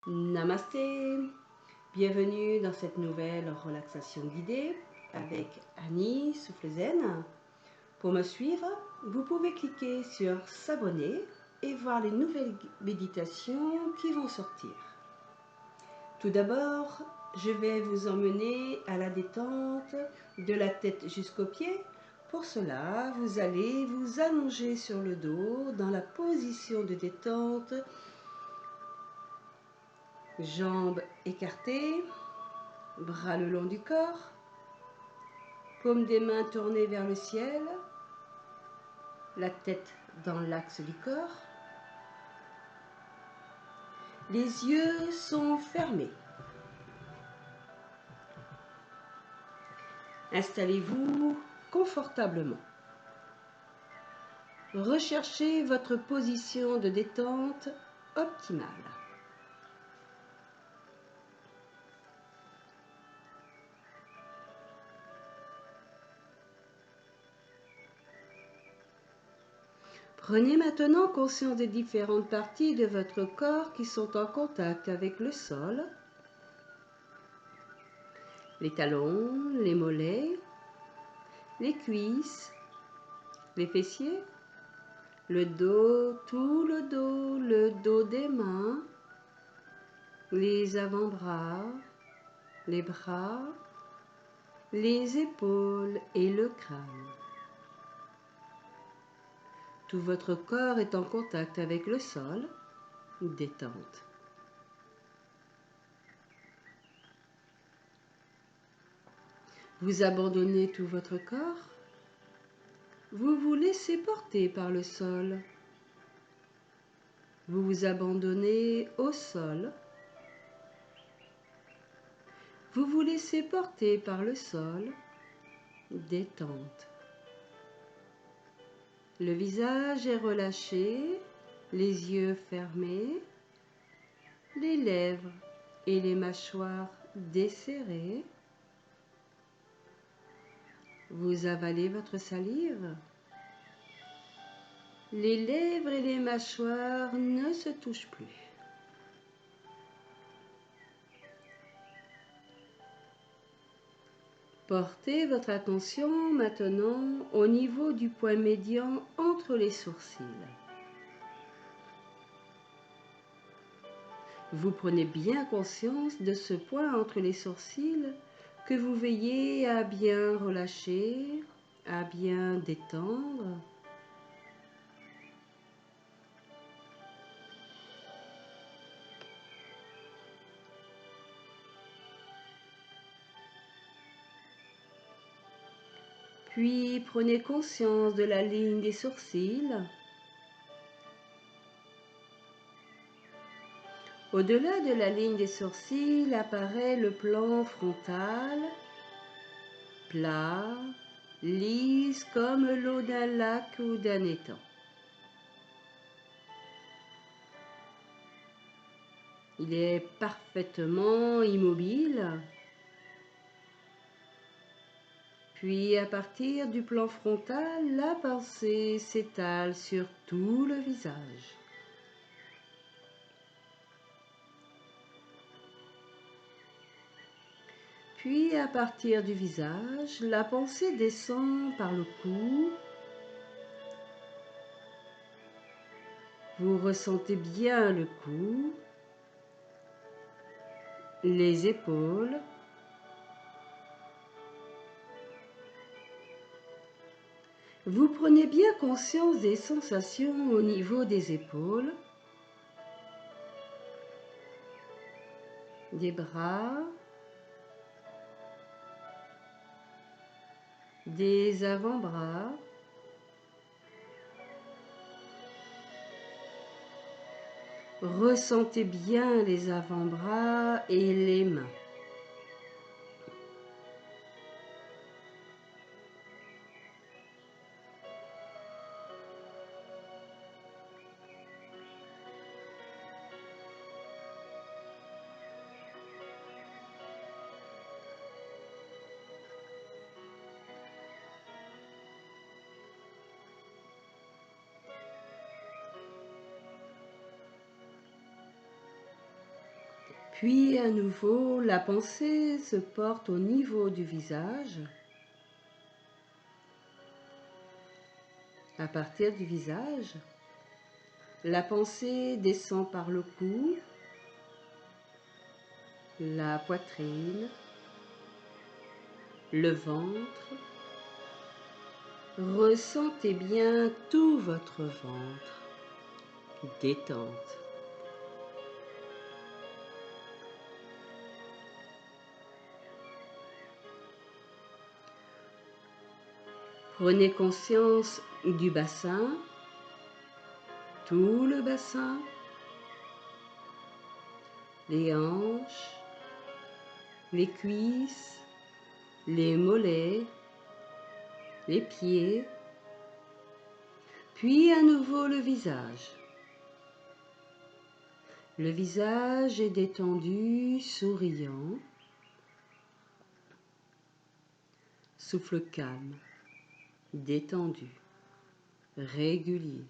Namasté, bienvenue dans cette nouvelle relaxation guidée avec Annie Souffle Zen. Pour me suivre, vous pouvez cliquer sur s'abonner et voir les nouvelles méditations qui vont sortir. Tout d'abord, je vais vous emmener à la détente de la tête jusqu'aux pieds. Pour cela, vous allez vous allonger sur le dos dans la position de détente. Jambes écartées, bras le long du corps, paumes des mains tournées vers le ciel, la tête dans l'axe du corps. Les yeux sont fermés. Installez-vous confortablement. Recherchez votre position de détente optimale. Prenez maintenant conscience des différentes parties de votre corps qui sont en contact avec le sol. Les talons, les mollets, les cuisses, les fessiers, le dos, tout le dos des mains, les avant-bras, les bras, les épaules et le crâne. Tout votre corps est en contact avec le sol, détente. Vous abandonnez tout votre corps. Vous vous laissez porter par le sol. Vous vous abandonnez au sol. Vous vous laissez porter par le sol, détente. Le visage est relâché, les yeux fermés, les lèvres et les mâchoires desserrées. Vous avalez votre salive. Les lèvres et les mâchoires ne se touchent plus. Portez votre attention maintenant au niveau du point médian entre les sourcils. Vous prenez bien conscience de ce point entre les sourcils que vous veillez à bien relâcher, à bien détendre. Puis prenez conscience de la ligne des sourcils. Au-delà de la ligne des sourcils apparaît le plan frontal, plat, lisse comme l'eau d'un lac ou d'un étang. Il est parfaitement immobile. Puis à partir du plan frontal, la pensée s'étale sur tout le visage. Puis à partir du visage, la pensée descend par le cou. Vous ressentez bien le cou, les épaules, vous prenez bien conscience des sensations au niveau des épaules, des bras, des avant-bras, ressentez bien les avant-bras et les mains. Puis à nouveau, la pensée se porte au niveau du visage. À partir du visage, la pensée descend par le cou, la poitrine, le ventre. Ressentez bien tout votre ventre. Détente. Prenez conscience du bassin, tout le bassin, les hanches, les cuisses, les mollets, les pieds, puis à nouveau le visage. Le visage est détendu, souriant, souffle calme, détendu, régulier.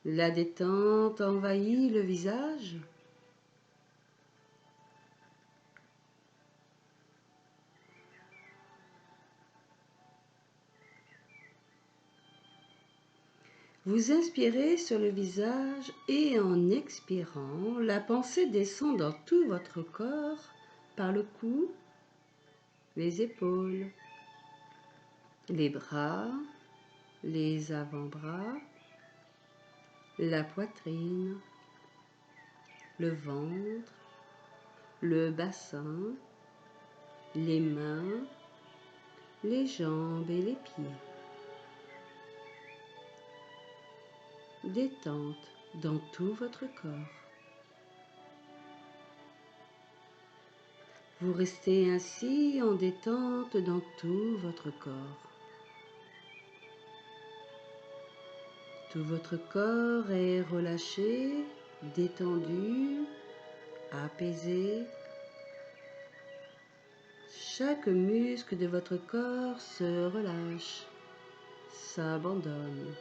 La détente envahit le visage. Vous inspirez sur le visage et en expirant, la pensée descend dans tout votre corps par le cou, les épaules, les bras, les avant-bras, la poitrine, le ventre, le bassin, les mains, les jambes et les pieds. Détente dans tout votre corps. Vous restez ainsi en détente dans tout votre corps. Tout votre corps est relâché, détendu, apaisé. Chaque muscle de votre corps se relâche, s'abandonne.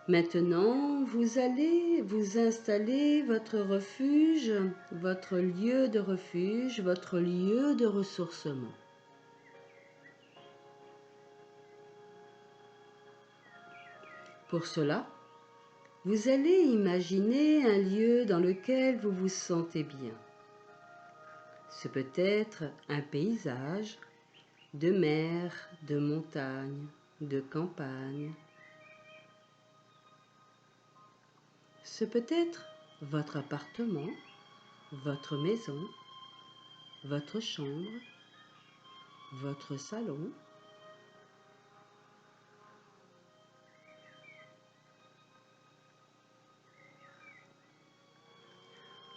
Maintenant, vous allez vous installer votre refuge, votre lieu de refuge, votre lieu de ressourcement. Pour cela, vous allez imaginer un lieu dans lequel vous vous sentez bien. Ce peut être un paysage de mer, de montagne, de campagne. Ce peut être votre appartement, votre maison, votre chambre, votre salon.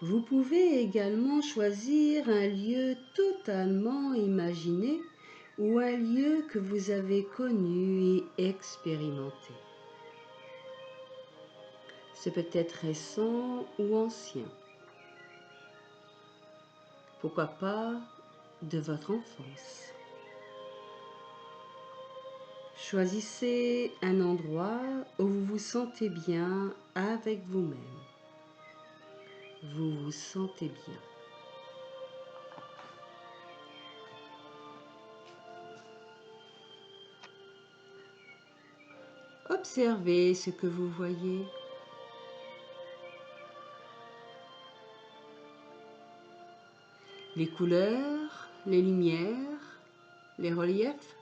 Vous pouvez également choisir un lieu totalement imaginé ou un lieu que vous avez connu et expérimenté. C'est peut-être récent ou ancien. Pourquoi pas de votre enfance. Choisissez un endroit où vous vous sentez bien avec vous-même. Vous vous sentez bien. Observez ce que vous voyez. Les couleurs, les lumières, les reliefs,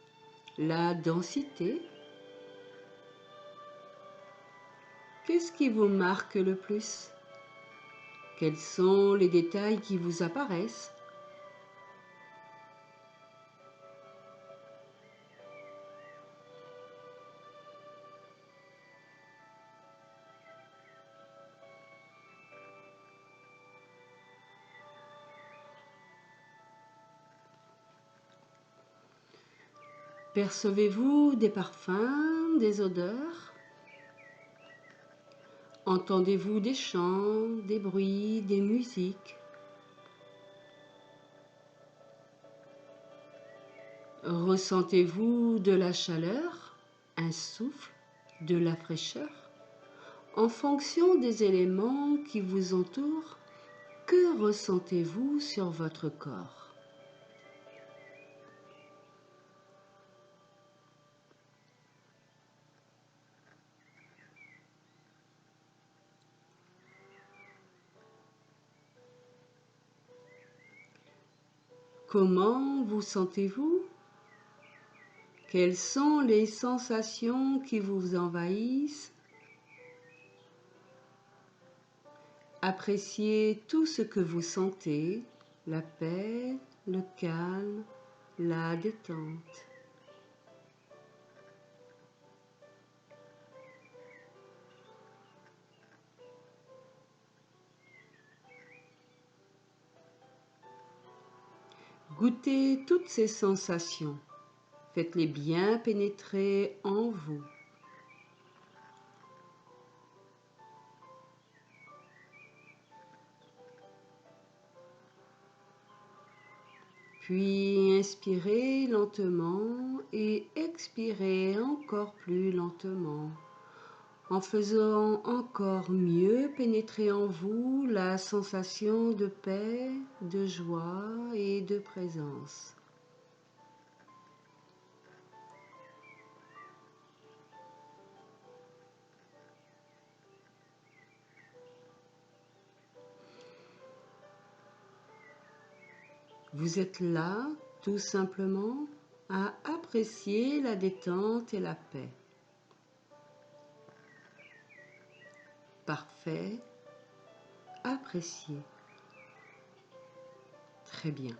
la densité. Qu'est-ce qui vous marque le plus? Quels sont les détails qui vous apparaissent? Percevez-vous des parfums, des odeurs? Entendez-vous des chants, des bruits, des musiques? Ressentez-vous de la chaleur, un souffle, de la fraîcheur? En fonction des éléments qui vous entourent, que ressentez-vous sur votre corps? Comment vous sentez-vous? Quelles sont les sensations qui vous envahissent? Appréciez tout ce que vous sentez, la paix, le calme, la détente. Goûtez toutes ces sensations. Faites-les bien pénétrer en vous. Puis inspirez lentement et expirez encore plus lentement, en faisant encore mieux pénétrer en vous la sensation de paix, de joie et de présence. Vous êtes là, tout simplement, à apprécier la détente et la paix. Parfait, appréciez. Très bien.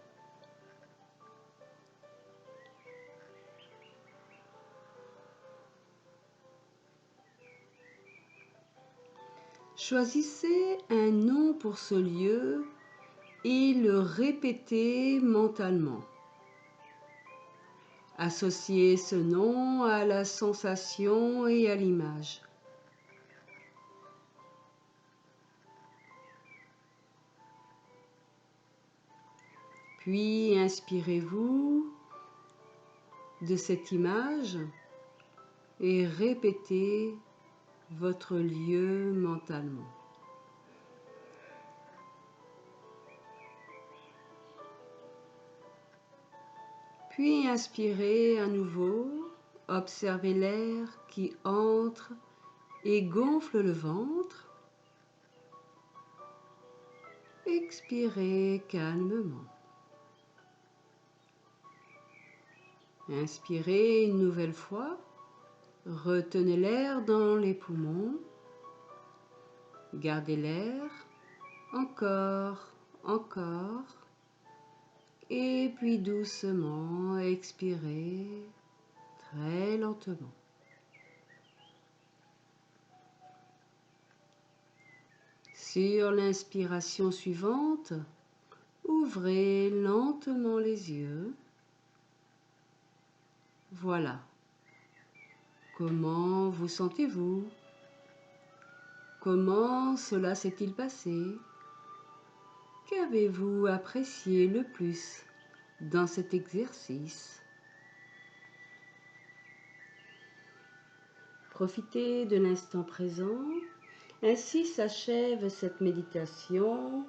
Choisissez un nom pour ce lieu et le répétez mentalement. Associez ce nom à la sensation et à l'image. Puis inspirez-vous de cette image et répétez votre lieu mentalement. Puis inspirez à nouveau, observez l'air qui entre et gonfle le ventre. Expirez calmement. Inspirez une nouvelle fois. Retenez l'air dans les poumons. Gardez l'air. Encore, encore. Et puis doucement expirez très lentement. Sur l'inspiration suivante, ouvrez lentement les yeux. Voilà. Comment vous sentez-vous? Comment cela s'est-il passé? Qu'avez-vous apprécié le plus dans cet exercice? Profitez de l'instant présent. Ainsi s'achève cette méditation.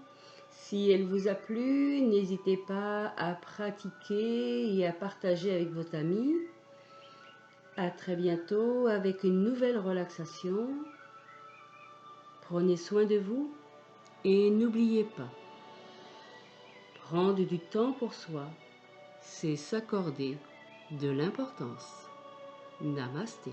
Si elle vous a plu, n'hésitez pas à pratiquer et à partager avec vos amis. À très bientôt avec une nouvelle relaxation. Prenez soin de vous et n'oubliez pas, prendre du temps pour soi, c'est s'accorder de l'importance. Namasté.